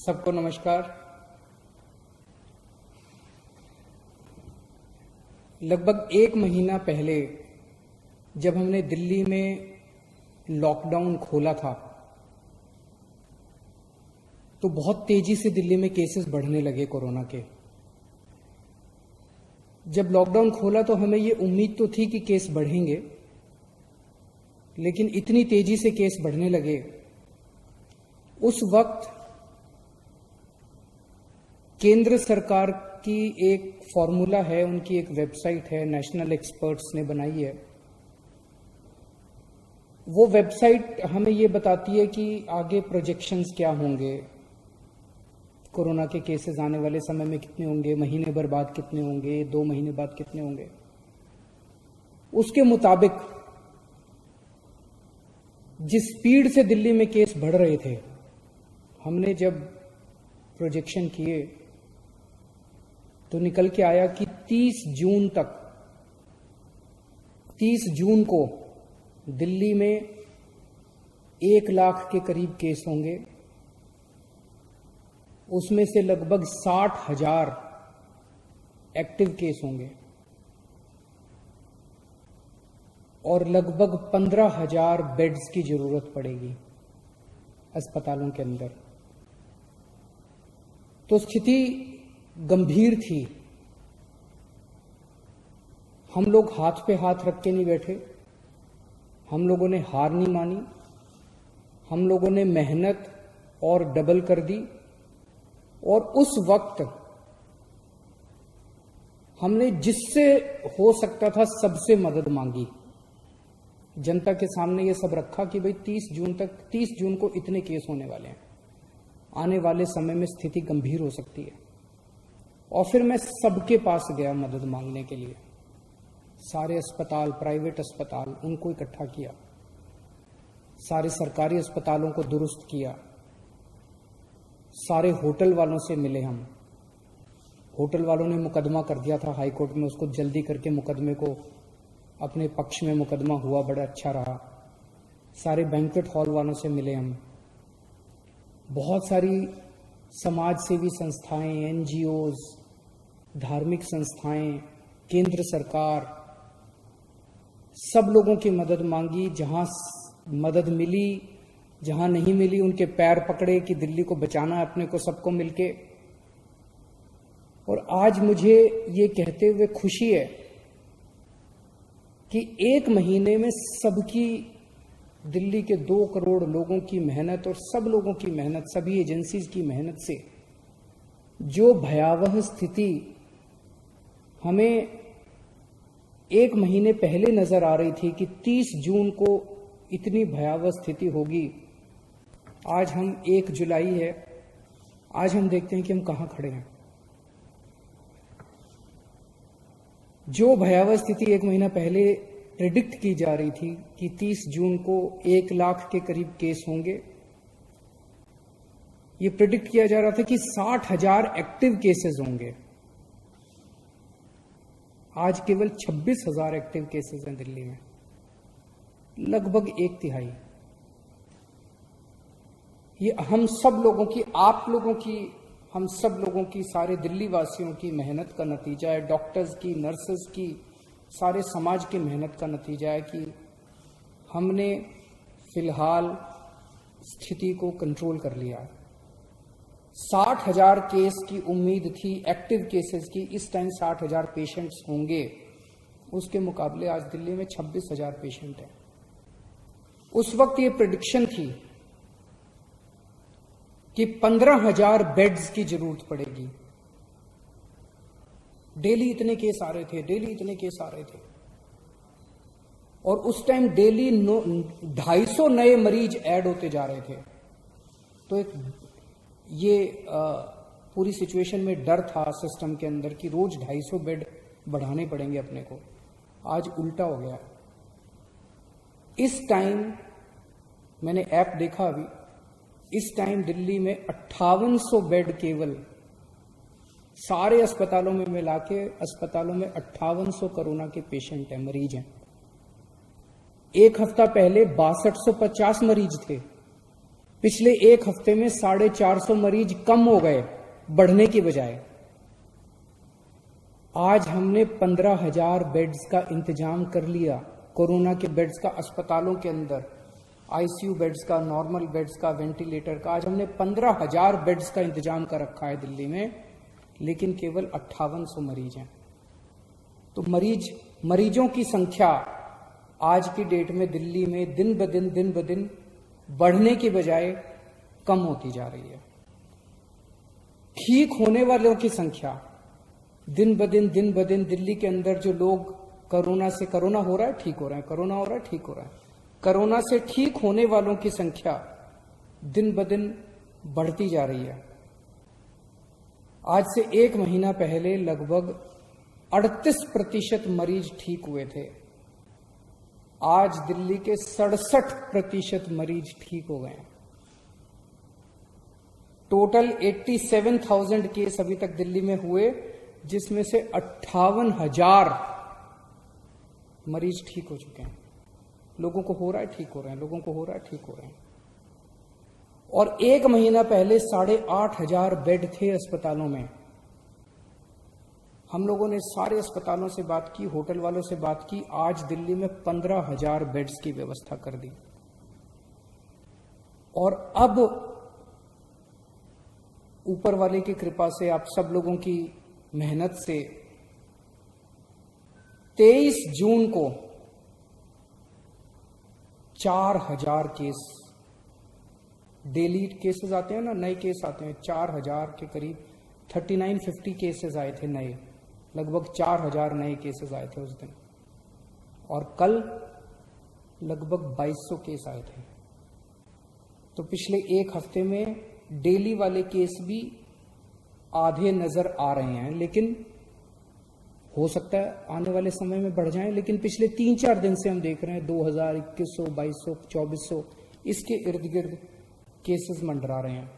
सबको नमस्कार। लगभग एक महीना पहले जब हमने दिल्ली में लॉकडाउन खोला था तो बहुत तेजी से दिल्ली में केसेस बढ़ने लगे कोरोना के। जब लॉकडाउन खोला तो हमें ये उम्मीद तो थी कि केस बढ़ेंगे, लेकिन इतनी तेजी से केस बढ़ने लगे। उस वक्त केंद्र सरकार की एक फॉर्मूला है, उनकी एक वेबसाइट है, नेशनल एक्सपर्ट्स ने बनाई है। वो वेबसाइट हमें ये बताती है कि आगे प्रोजेक्शंस क्या होंगे, कोरोना के केसेस आने वाले समय में कितने होंगे, महीने भर बाद कितने होंगे, 2 महीने बाद कितने होंगे। उसके मुताबिक जिस स्पीड से दिल्ली में केस बढ़ रहे थे, हमने जब प्रोजेक्शन किए तो निकल के आया कि 30 जून को दिल्ली में 1 लाख के करीब केस होंगे। उसमें से लगभग 60,000 एक्टिव केस होंगे और लगभग 15,000 बेड्स की जरूरत पड़ेगी अस्पतालों के अंदर। तो स्थिति गंभीर थी। हम लोग हाथ पे हाथ रख के नहीं बैठे, हम लोगों ने हार नहीं मानी, हम लोगों ने मेहनत और डबल कर दी। और उस वक्त हमने जिससे हो सकता था सबसे मदद मांगी। जनता के सामने ये सब रखा कि भाई 30 जून को इतने केस होने वाले हैं, आने वाले समय में स्थिति गंभीर हो सकती है। और फिर मैं सबके पास गया मदद मांगने के लिए। सारे अस्पताल, प्राइवेट अस्पताल, उनको इकट्ठा किया, सारे सरकारी अस्पतालों को दुरुस्त किया, सारे होटल वालों से मिले हम। होटल वालों ने मुकदमा कर दिया था हाई कोर्ट में, उसको जल्दी करके मुकदमे को अपने पक्ष में मुकदमा हुआ, बड़ा अच्छा रहा। सारे बैंक्वेट हॉल वालों से मिले हम। बहुत सारी समाज सेवी संस्थाएं, एनजीओज, धार्मिक संस्थाएं, केंद्र सरकार, सब लोगों की मदद मांगी। जहां मदद मिली, जहां नहीं मिली, उनके पैर पकड़े कि दिल्ली को बचाना है अपने को, सबको मिलके। और आज मुझे ये कहते हुए खुशी है कि एक महीने में सबकी, दिल्ली के 2 करोड़ लोगों की मेहनत और सब लोगों की मेहनत, सभी एजेंसीज की मेहनत से जो भयावह स्थिति हमें 1 महीने पहले नजर आ रही थी कि 30 जून को इतनी भयावह स्थिति होगी, आज हम 1 जुलाई है, आज हम देखते हैं कि हम कहां खड़े हैं। जो भयावह स्थिति 1 महीना पहले प्रेडिक्ट की जा रही थी कि 30 जून को 1 लाख के करीब केस होंगे, ये प्रेडिक्ट किया जा रहा था कि 60,000 एक्टिव केसेस होंगे। आज केवल 26,000 एक्टिव केसेस हैं दिल्ली में, लगभग 1/3। ये हम सब लोगों की, आप लोगों की, हम सब लोगों की, सारे दिल्ली वासियों की मेहनत का नतीजा है। डॉक्टर्स की, नर्सेस की, सारे समाज की मेहनत का नतीजा है कि हमने फिलहाल स्थिति को कंट्रोल कर लिया। 60,000 केस की उम्मीद थी, एक्टिव केसेस की। इस टाइम 60,000 पेशेंट्स होंगे, उसके मुकाबले आज दिल्ली में 26,000 पेशेंट हैं। उस वक्त ये प्रेडिक्शन थी कि 15,000 बेड्स की जरूरत पड़ेगी। डेली इतने केस आ रहे थे, डेली इतने केस आ रहे थे। और उस टाइम डेली 250 नए मरीज ऐड होते जा रहे थे। तो एक ये पूरी सिचुएशन में डर था सिस्टम के अंदर कि रोज 250 बेड बढ़ाने पड़ेंगे अपने को। आज उल्टा हो गया। इस टाइम मैंने ऐप देखा अभी, इस टाइम दिल्ली में 5800 बेड, केवल सारे अस्पतालों में मिला के अस्पतालों में 5800 कोरोना के पेशेंट हैं, मरीज हैं। 1 हफ्ता पहले 6250 मरीज थे। पिछले एक हफ्ते में 450 मरीज कम हो गए, बढ़ने की बजाय। आज हमने 15,000 बेड्स का इंतजाम कर लिया, कोरोना के बेड्स का, अस्पतालों के अंदर आईसीयू बेड्स का, नॉर्मल बेड्स का, वेंटिलेटर का। आज हमने 15,000 बेड्स का इंतजाम कर रखा है दिल्ली में, लेकिन केवल 5800 मरीज हैं। तो मरीजों की संख्या आज की डेट में दिल्ली में दिन ब दिन बढ़ने की बजाय कम होती जा रही है। ठीक होने वालों की संख्या दिन ब दिन दिल्ली के अंदर जो लोग कोरोना हो रहा है, ठीक हो रहे हैं, कोरोना हो रहा है, ठीक हो रहा है, कोरोना से ठीक होने वालों की संख्या दिन ब दिन बढ़ती जा रही है। आज से एक महीना पहले लगभग 38% मरीज ठीक हुए थे, आज दिल्ली के 67% मरीज ठीक हो गए हैं। टोटल 87,000 केस अभी तक दिल्ली में हुए, जिसमें से 58,000 मरीज ठीक हो चुके हैं। लोगों को हो रहा है, ठीक हो रहे हैं, लोगों को हो रहा है, ठीक हो रहे हैं। और एक महीना पहले 8,500 बेड थे अस्पतालों में। हम लोगों ने सारे अस्पतालों से बात की, होटल वालों से बात की, आज दिल्ली में 15,000 बेड्स की व्यवस्था कर दी। और अब ऊपर वाले की कृपा से, आप सब लोगों की मेहनत से 23 जून को 4,000 केस, डेली केसेस आते हैं ना, नए केस आते हैं, 4,000 के करीब 3950 केसेस आए थे नए, लगभग 4,000 नए केसेस आए थे उस दिन। और कल लगभग 2200 केस आए थे। तो पिछले एक हफ्ते में डेली वाले केस भी आधे नजर आ रहे हैं, लेकिन हो सकता है आने वाले समय में बढ़ जाएं। लेकिन पिछले 3-4 दिन से हम देख रहे हैं 2000, 2100, 2200, 2400 इसके इर्द गिर्द केसेस मंडरा रहे हैं।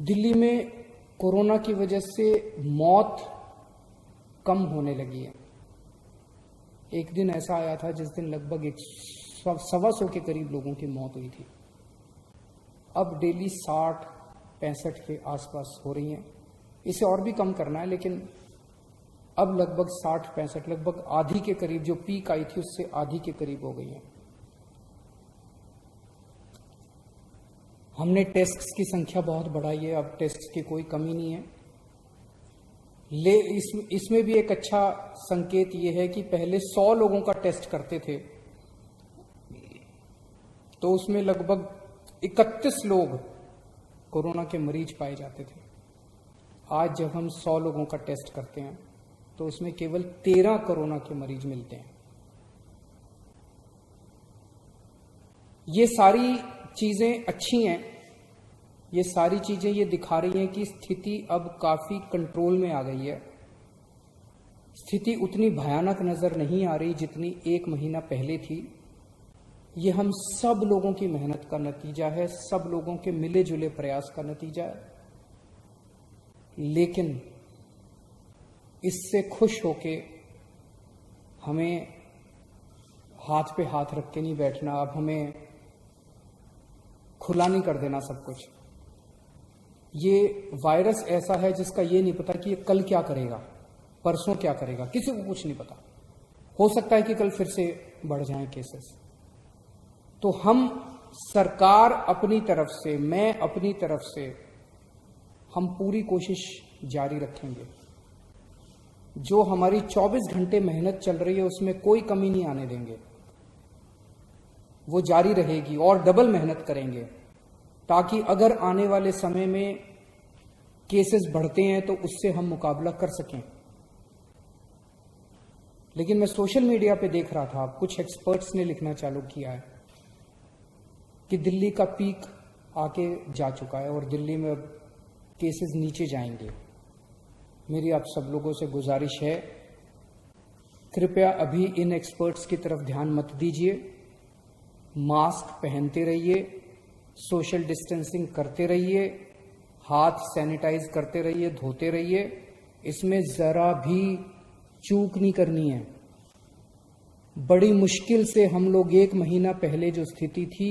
दिल्ली में कोरोना की वजह से मौत कम होने लगी है। एक दिन ऐसा आया था जिस दिन लगभग 125 के करीब लोगों की मौत हुई थी। अब डेली 60-65 के आसपास हो रही हैं। इसे और भी कम करना है, लेकिन अब लगभग 60-65, लगभग आधी के करीब, जो पीक आई थी उससे आधी के करीब हो गई है। हमने टेस्ट्स की संख्या बहुत बढ़ाई है, अब टेस्ट्स की कोई कमी नहीं है। इसमें भी एक अच्छा संकेत ये है कि पहले 100 लोगों का टेस्ट करते थे तो उसमें लगभग 31 लोग कोरोना के मरीज पाए जाते थे। आज जब हम 100 लोगों का टेस्ट करते हैं तो उसमें केवल 13 कोरोना के मरीज मिलते हैं। ये सारी चीजें अच्छी हैं, ये सारी चीजें ये दिखा रही हैं कि स्थिति अब काफी कंट्रोल में आ गई है। स्थिति उतनी भयानक नजर नहीं आ रही जितनी एक महीना पहले थी। ये हम सब लोगों की मेहनत का नतीजा है, सब लोगों के मिले जुले प्रयास का नतीजा है। लेकिन इससे खुश होके हमें हाथ पे हाथ रख के नहीं बैठना। अब हमें खुला नहीं कर देना सब कुछ। ये वायरस ऐसा है जिसका ये नहीं पता कि ये कल क्या करेगा, परसों क्या करेगा, किसी को कुछ नहीं पता। हो सकता है कि कल फिर से बढ़ जाएं केसेस। तो हम, सरकार अपनी तरफ से, मैं अपनी तरफ से, हम पूरी कोशिश जारी रखेंगे। जो हमारी 24 घंटे मेहनत चल रही है उसमें कोई कमी नहीं आने देंगे, वो जारी रहेगी और डबल मेहनत करेंगे, ताकि अगर आने वाले समय में केसेस बढ़ते हैं तो उससे हम मुकाबला कर सकें। लेकिन मैं सोशल मीडिया पे देख रहा था, कुछ एक्सपर्ट्स ने लिखना चालू किया है कि दिल्ली का पीक आके जा चुका है और दिल्ली में अब केसेस नीचे जाएंगे। मेरी आप सब लोगों से गुजारिश है, कृपया अभी इन एक्सपर्ट्स की तरफ ध्यान मत दीजिए। मास्क पहनते रहिए, सोशल डिस्टेंसिंग करते रहिए, हाथ सैनिटाइज करते रहिए, धोते रहिए। इसमें जरा भी चूक नहीं करनी है। बड़ी मुश्किल से हम लोग एक महीना पहले जो स्थिति थी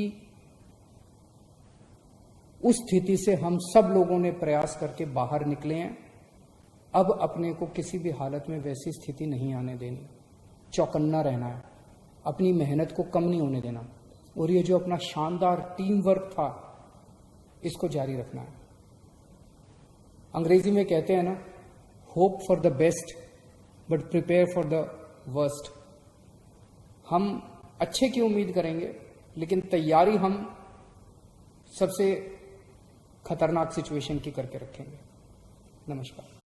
उस स्थिति से हम सब लोगों ने प्रयास करके बाहर निकले हैं। अब अपने को किसी भी हालत में वैसी स्थिति नहीं आने देनी, चौकन्ना रहना है, अपनी मेहनत को कम नहीं होने देना, और ये जो अपना शानदार टीम वर्क था इसको जारी रखना है। अंग्रेजी में कहते हैं ना, hope for the best but prepare for the worst. हम अच्छे की उम्मीद करेंगे, लेकिन तैयारी हम सबसे खतरनाक सिचुएशन की करके रखेंगे। नमस्कार।